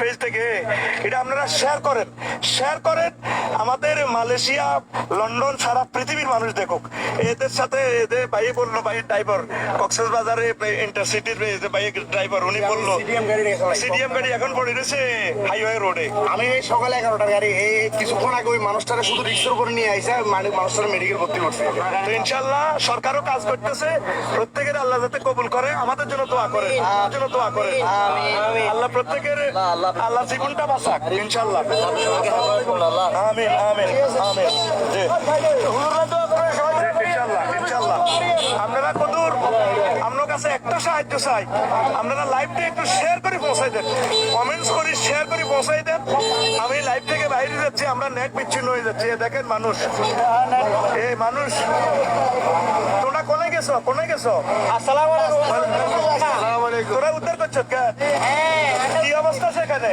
Page থেকে এটা আপনারা শেয়ার করেন আমাদের মালয়েশিয়া লন্ডন সারা পৃথিবীর মানুষ দেখুক। এদের সাথে এদের ভাই বললো, ভাই ড্রাইভার কক্সবাজারে ইন্টারসিটির ভাই ড্রাইভার উনি বললো সিডিএম গাড়ি এখন পড়ে রয়েছে হাইওয়ে রোডে। আমি এই সকালে 11টার গাড়ি এই কিছুক্ষণ আগে ওই মানুষটারে শুধু রিক্সার উপরে নিয়ে আইসা মানুষটারে মেডিকেল ভর্তি করছে। তো ইনশাল্লাহ সরকারও কাজ করতেছে, প্রত্যেকের আল্লাহ যাতে কবুল করে, আমাদের জন্য দোয়া করে, আমাদের জন্য দোয়া করে। আল্লাহ প্রত্যেকের আল্লাহ জীবনটা বাঁচাক ইনশাল্লাহ। আমিন আমিন আমিন। ইনশাল্লাহ আপনারা কদূর আপনার কাছে একটা সাহায্য চাই, আপনারা লাইভটা একটু শেয়ার করে পৌঁছাই দেন, কমেন্টস করে শেয়ার করে পৌঁছাই দেন। আমি লাইভ থেকে বাইরে যাচ্ছি, আমরা নেট বিচ্ছিন্ন হয়ে যাচ্ছি। দেখেন মানুষ, এই মানুষ তোমরা কোনে গেছো? আসসালামু আলাইকুম। তোরা উদ্ধার করছো কি অবস্থা সেখানে?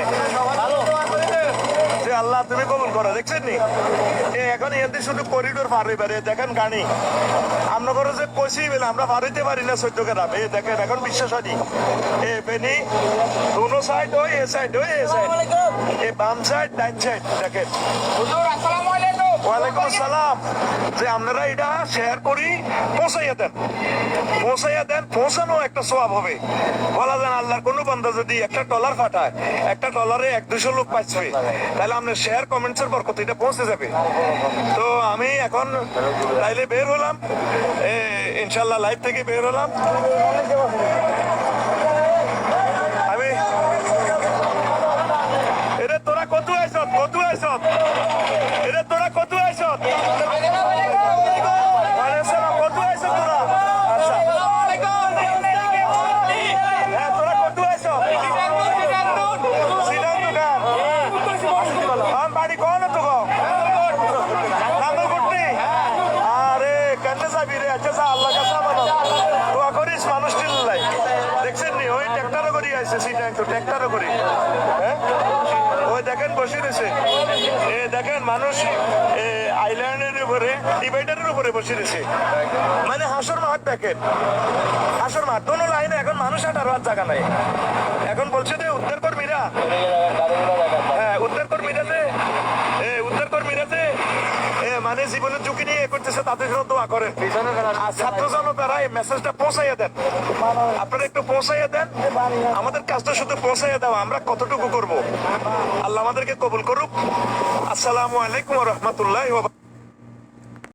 যে আল্লাহ তুমি কবুল করো। দেখছেন নি এখন এতে শুধু করিডোর পার হইবারে দেখেন গাড়ি আমরা করে যে কষি বেলা আমরা পার হইতে পারি না 14 গ্রাম। এই দেখেন এখন বিশ্বাস হয়নি। এ বেনি দুনো সাইড ওই এ সাইড এ বাম সাইড ডাইন সাইড দেখেন। ওয়ালাইকুম আসসালাম। যে আপনারা এটা শেয়ার করি পৌঁছাইয়া দেন, পৌঁছানো একটা সওয়াব হবে। বলা যায় আল্লাহর কোনো বান্দা যদি একটা ডলার পাঠায়, একটা ডলারে 100-200 লোক পাচ্ছে, তাহলে আপনার শেয়ার কমেন্টসের বরকত এটা পৌঁছে যাবে। তো আমি এখন তাইলে বের হলাম, ইনশাল্লাহ লাইভ থেকে বের হলাম। আমি এরে তোরা কত আইস এরে তোরা কত আইস দেখেন মানুষ আইল্যান্ডের উপরে ডিভাইডারের উপরে বসে রয়েছে। মানে হাসর মাঠ দেখেন, হাসর মাঠ দোনো লাইনে এখন মানুষ হাঁটার আর জায়গা নাই। এখন বলছে যে উদ্ধার কর্মীরা মানে জীবনের ঝুঁকি নিয়ে করতেছে, তাদের জন্য দোয়া করেন। আর ছাত্র জনতারা এই মেসেজটা পৌঁছাইয়া দেন, আপনারা একটু পৌঁছাইয়া দেন। আমাদের কাজটা শুধু পৌঁছাইয়া দেওয়া, আমরা কতটুকু করব। আল্লাহ আমাদেরকে কবুল করুক। আসসালামু আলাইকুম ওয়া রাহমাতুল্লাহি ওয়া বারাকাতুহু।